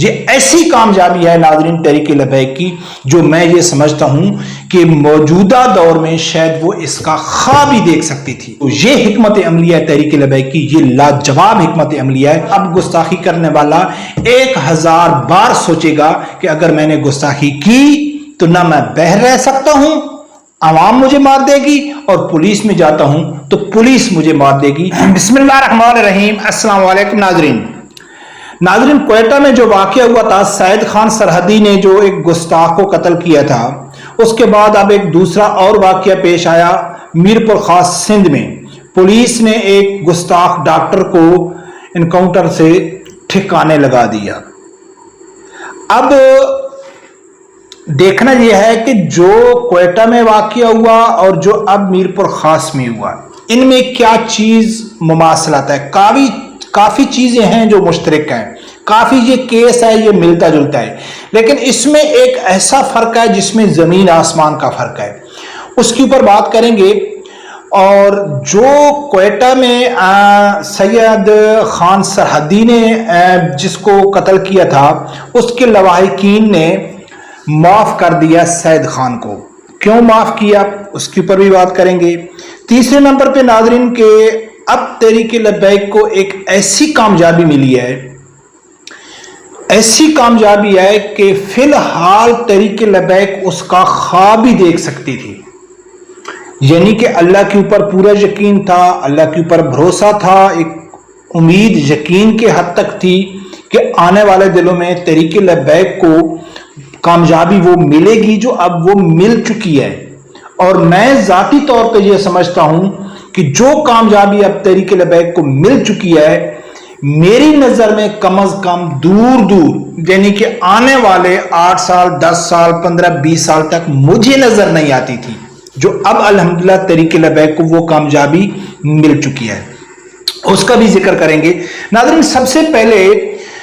یہ ایسی کامیابی ہے ناظرین تحریک لبیک کی جو میں یہ سمجھتا ہوں کہ موجودہ دور میں شاید وہ اس کا خواب ہی دیکھ سکتی تھی. تو یہ حکمت عملیہ ہے تحریک لبیک کی, یہ لاجواب حکمت عملیہ ہے. اب گستاخی کرنے والا 1000 بار سوچے گا کہ اگر میں نے گستاخی کی تو نہ میں بہر رہ سکتا ہوں, عوام مجھے مار دے گی, اور پولیس میں جاتا ہوں تو پولیس مجھے مار دے گی. بسم اللہ الرحمن الرحیم. السلام علیکم ناظرین. کوئٹہ میں جو واقعہ ہوا تھا, سید خان سرحدی نے جو ایک گستاخ کو قتل کیا تھا, اس کے بعد اب ایک دوسرا اور واقعہ پیش آیا میرپور خاص سندھ میں. پولیس نے ایک گستاخ ڈاکٹر کو انکاؤنٹر سے ٹھکانے لگا دیا. اب دیکھنا یہ ہے کہ جو کوئٹہ میں واقعہ ہوا اور جو اب میرپور خاص میں ہوا, ان میں کیا چیز مماثلت ہے. کافی چیزیں ہیں جو مشترک ہیں, کافی یہ کیس ہے یہ ملتا جلتا ہے, لیکن اس میں ایک ایسا فرق ہے جس میں زمین آسمان کا فرق ہے. اس کے اوپر بات کریں گے. اور جو کوئٹہ میں سید خان سرحدی نے جس کو قتل کیا تھا, اس کے لواحقین نے معاف کر دیا سید خان کو. کیوں معاف کیا اس کے اوپر بھی بات کریں گے. تیسرے نمبر پہ ناظرین کے اب تحریک لبیک کو ایک ایسی کامیابی ملی ہے, ایسی کامیابی ہے کہ فی الحال تحریک لبیک اس کا خواب ہی دیکھ سکتی تھی. یعنی کہ اللہ کے اوپر پورا یقین تھا, اللہ کے اوپر بھروسہ تھا, ایک امید یقین کے حد تک تھی کہ آنے والے دنوں میں تحریک لبیک کو کامیابی وہ ملے گی جو اب وہ مل چکی ہے. اور میں ذاتی طور پہ یہ سمجھتا ہوں کہ جو کامیابی اب تحریک لبیک کو مل چکی ہے, میری نظر میں کم از کم دور یعنی کہ آنے والے 8 سال 10 سال 15 20 سال تک مجھے نظر نہیں آتی تھی, جو اب الحمدللہ تحریک لبیک کو وہ کامیابی مل چکی ہے. اس کا بھی ذکر کریں گے. ناظرین سب سے پہلے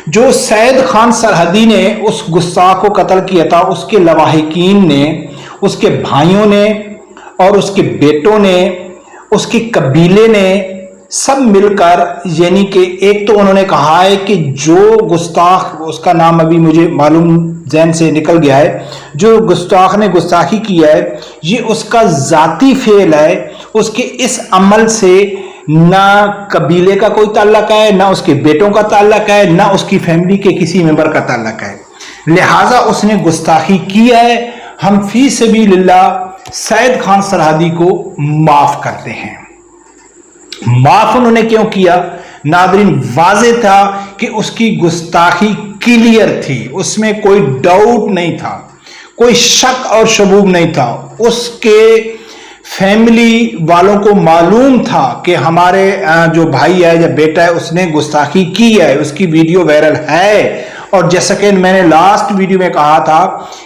جو سید خان سرحدی نے اس گستاخ کو قتل کیا تھا, اس کے لواحقین نے, اس کے بھائیوں نے اور اس کے بیٹوں نے, اس کے قبیلے نے سب مل کر, یعنی کہ ایک تو انہوں نے کہا ہے کہ جو گستاخ, اس کا نام ابھی مجھے معلوم ذہن سے نکل گیا ہے, جو گستاخ نے گستاخی کیا ہے یہ اس کا ذاتی فعل ہے, اس کے اس عمل سے نہ قبیلے کا کوئی تعلق ہے, نہ اس کے بیٹوں کا تعلق ہے, نہ اس کی فیملی کے کسی ممبر کا تعلق ہے, لہٰذا اس نے گستاخی کیا ہے. ہم فی سبیل اللہ سید خان سرحدی کو معاف کرتے ہیں. معاف انہوں نے کیوں کیا ناظرین؟ واضح تھا کہ اس کی گستاخی کلیئر تھی, اس میں کوئی ڈاؤٹ نہیں تھا, کوئی شک اور شبوب نہیں تھا. اس کے فیملی والوں کو معلوم تھا کہ ہمارے جو بھائی ہے یا بیٹا ہے اس نے گستاخی کی ہے, اس کی ویڈیو وائرل ہے. اور جیسا کہ میں نے لاسٹ ویڈیو میں کہا تھا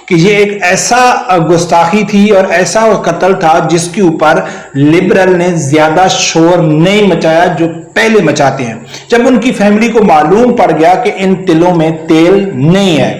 کہ یہ ایک ایسا گستاخی تھی اور ایسا قتل تھا جس کے اوپر لبرل نے زیادہ شور نہیں مچایا جو پہلے مچاتے ہیں. جب ان کی فیملی کو معلوم پڑ گیا کہ ان تلوں میں تیل نہیں ہے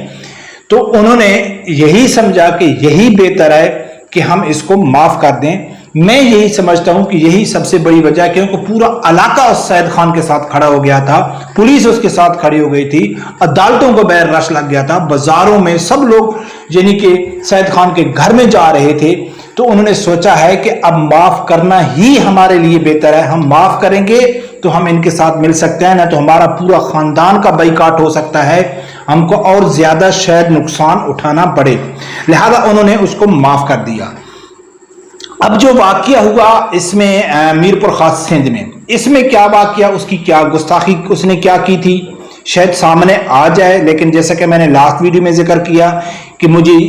تو انہوں نے یہی سمجھا کہ یہی بہتر ہے کہ ہم اس کو معاف کر دیں. میں یہی سمجھتا ہوں کہ یہی سب سے بڑی وجہ ہے, کیونکہ پورا علاقہ اس سید خان کے ساتھ کھڑا ہو گیا تھا, پولیس اس کے ساتھ کھڑی ہو گئی تھی, عدالتوں کو بیر رش لگ گیا تھا, بازاروں میں سب لوگ یعنی کہ سید خان کے گھر میں جا رہے تھے. تو انہوں نے سوچا ہے کہ اب معاف کرنا ہی ہمارے لیے بہتر ہے. ہم معاف کریں گے تو ہم ان کے ساتھ مل سکتے ہیں, نہ تو ہمارا پورا خاندان کا بائیکاٹ ہو سکتا ہے, ہم کو اور زیادہ شاید نقصان اٹھانا پڑے. لہذا انہوں نے اس کو معاف کر دیا. اب جو واقعہ ہوا اس میں میرپور خاص سندھ میں, اس میں کیا واقعہ, اس کی کیا گستاخی اس نے کیا کی تھی شاید سامنے آ جائے. لیکن جیسا کہ میں نے لاسٹ ویڈیو میں ذکر کیا کہ مجھے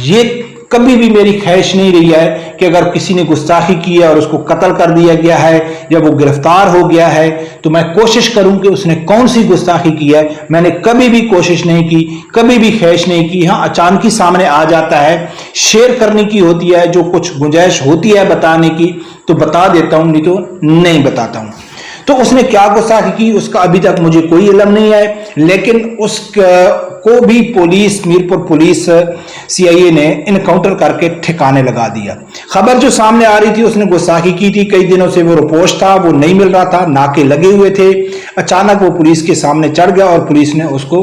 یہ کبھی بھی میری خواہش نہیں رہی ہے کہ اگر کسی نے گستاخی کی ہے اور اس کو قتل کر دیا گیا ہے یا وہ گرفتار ہو گیا ہے تو میں کوشش کروں کہ اس نے کون سی گستاخی کی ہے. میں نے کبھی بھی کوشش نہیں کی, کبھی بھی خواہش نہیں کی. ہاں اچانک ہی سامنے آ جاتا ہے, شیئر کرنے کی ہوتی ہے, جو کچھ گنجائش ہوتی ہے بتانے کی تو بتا دیتا ہوں, نہیں تو نہیں بتاتا ہوں. تو اس نے کیا گستاخی کی اس کا ابھی تک مجھے کوئی علم نہیں ہے, لیکن اس کو بھی پولیس, میرپور پولیس CIA نے انکاؤنٹر کر کے ٹھکانے لگا دیا. خبر جو سامنے آ رہی تھی اس نے گستاخی کی تھی, کئی دنوں سے وہ رپوش تھا, وہ نہیں مل رہا تھا, ناکے لگے ہوئے تھے. اچانک وہ پولیس کے سامنے چڑھ گیا اور پولیس نے اس کو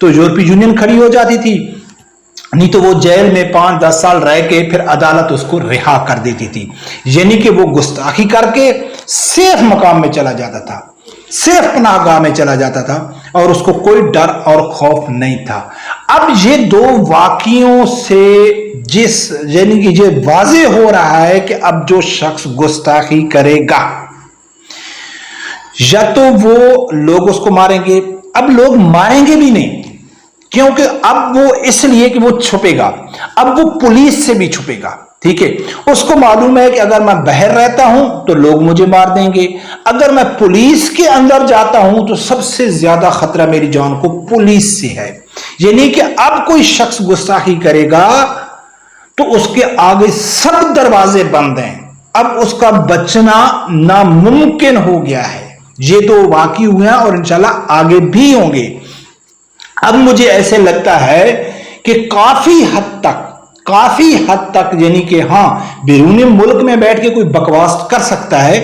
تو یورپی یونین کھڑی ہو جاتی تھی، نہیں تو وہ جیل میں 5-10 سال رہ کے پھر عدالت اس کو رہا کر دیتی تھی. یعنی کہ وہ گستاخی کر کے سیف مقام میں چلا جاتا تھا، سیف پناہ گاہ میں چلا جاتا تھا اور اس کو کوئی ڈر اور خوف نہیں تھا. اب یہ دو واقعوں سے یعنی کہ یہ واضح ہو رہا ہے کہ اب جو شخص گستاخی کرے گا یا تو وہ لوگ اس کو ماریں گے، اب لوگ ماریں گے بھی نہیں، کیونکہ اب وہ اس لیے کہ وہ چھپے گا، اب وہ پولیس سے بھی چھپے گا. ٹھیک ہے، اس کو معلوم ہے کہ اگر میں باہر رہتا ہوں تو لوگ مجھے مار دیں گے، اگر میں پولیس کے اندر جاتا ہوں تو سب سے زیادہ خطرہ میری جان کو پولیس سے ہے. یعنی کہ اب کوئی شخص گستاخی کرے گا تو اس کے آگے سب دروازے بند ہیں، اب اس کا بچنا ناممکن ہو گیا ہے. یہ تو واقعی ہوئے ہیں اور انشاءاللہ آگے بھی ہوں گے. اب مجھے ایسے لگتا ہے کہ کافی حد تک یعنی کہ ہاں بیرون ملک میں بیٹھ کے کوئی بکواس کر سکتا ہے،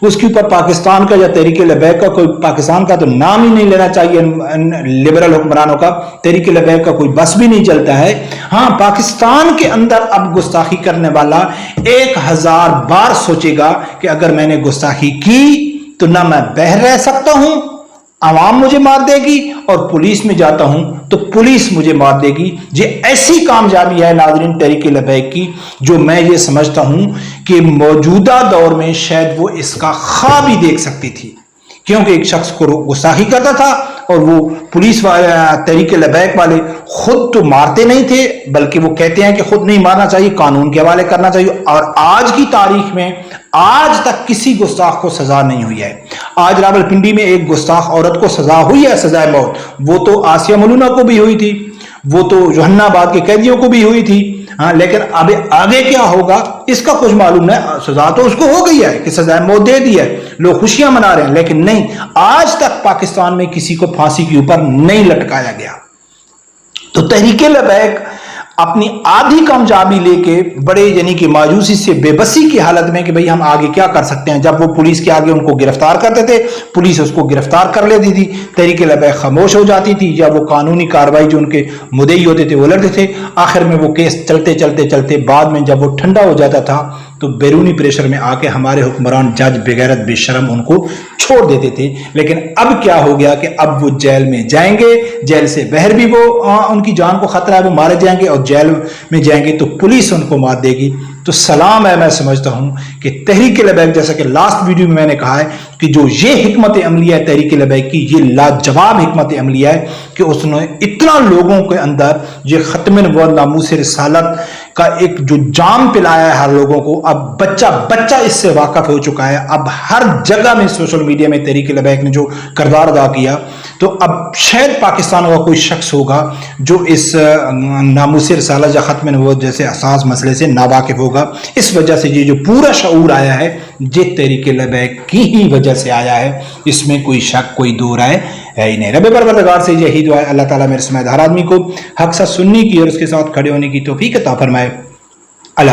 اس کے اوپر پاکستان کا یا تحریک لبیک کا کوئی، پاکستان کا تو نام ہی نہیں لینا چاہیے، لبرل حکمرانوں کا، تحریک لبیک کا کوئی بس بھی نہیں چلتا ہے. ہاں پاکستان کے اندر اب گستاخی کرنے والا 1000 بار سوچے گا کہ اگر میں نے گستاخی کی تو نہ میں باہر رہ سکتا ہوں، عوام مجھے مار دے گی، اور پولیس میں جاتا ہوں تو پولیس مجھے مار دے گی. یہ ایسی کامیابی ہے ناظرین تحریک لبیک کی، جو میں یہ سمجھتا ہوں کہ موجودہ دور میں شاید وہ اس کا خواب ہی دیکھ سکتی تھی، کیونکہ ایک شخص کو گستاخی کرتا تھا اور وہ پولیس والے، تحریک لبیک والے خود تو مارتے نہیں تھے، بلکہ وہ کہتے ہیں کہ خود نہیں مارنا چاہیے، قانون کے حوالے کرنا چاہیے. اور آج کی تاریخ میں آج تک کسی گستاخ کو سزا نہیں ہوئی ہے. آج راولپنڈی میں ایک گستاخ عورت کو سزا ہوئی ہے، سزائے موت. وہ تو آسیہ ملونہ کو بھی ہوئی تھی، وہ تو جوہنہ آباد کے قیدیوں کو بھی ہوئی تھی. ہاں لیکن اب آگے کیا ہوگا اس کا کچھ معلوم نہیں. سزا تو اس کو ہو گئی ہے کہ سزائے موت دے دی ہے، لوگ خوشیاں منا رہے ہیں، لیکن نہیں، آج تک پاکستان میں کسی کو پھانسی کے اوپر نہیں لٹکایا گیا. تو تحریک لبیک اپنی آدھی کامیابی لے کے بڑے یعنی کہ مایوسی سے، بے بسی کی حالت میں کہ بھئی ہم آگے کیا کر سکتے ہیں. جب وہ پولیس کے آگے ان کو گرفتار کرتے تھے، پولیس اس کو گرفتار کر لیتی تھی، تحریک لبیک خاموش ہو جاتی تھی، یا وہ قانونی کارروائی جو ان کے مدعی ہوتے تھے وہ لڑتے تھے. آخر میں وہ کیس چلتے بعد میں جب وہ ٹھنڈا ہو جاتا تھا تو بیرونی پریشر میں آ کے ہمارے حکمران جج بغیرت بے شرم ان کو چھوڑ دیتے تھے. لیکن اب کیا ہو گیا کہ اب وہ جیل میں جائیں گے، جیل سے باہر بھی وہ ان کی جان کو خطرہ ہے، وہ مارے جائیں گے، اور جیل میں جائیں گے تو پولیس ان کو مار دے گی. تو سلام ہے، میں سمجھتا ہوں کہ تحریک لبیک، جیسا کہ لاسٹ ویڈیو میں میں نے کہا ہے کہ جو یہ حکمت عملیہ ہے تحریک لبیک کی، یہ لاجواب حکمت عملیہ ہے کہ اس نے اتنا لوگوں کے اندر یہ ختم نبوت ناموس رسالت کا ایک جو جام پلایا ہے ہر لوگوں کو. اب بچہ اس سے واقف ہو چکا ہے. اب ہر جگہ میں سوشل میڈیا میں تحریک لبیک نے جو کردار ادا کیا، تو اب شاید پاکستان کا کوئی شخص ہوگا جو اس ناموس رسالت یا ختم نبوت جیسے حساس مسئلے سے ناواقف ہوگا. اس وجہ سے یہ جو پورا شعور آیا ہے یہ تحریک لبیک کی ہی وجہ سے آیا ہے، اس میں کوئی شک کوئی دو رائے ہے ہی نہیں. رب پروردگار سے یہی دعا ہے، اللہ تعالیٰ میرے سمیت ہر آدمی کو حق سچ سننے کی اور اس کے ساتھ کھڑے ہونے کی توفیق عطا فرمائے. اللہ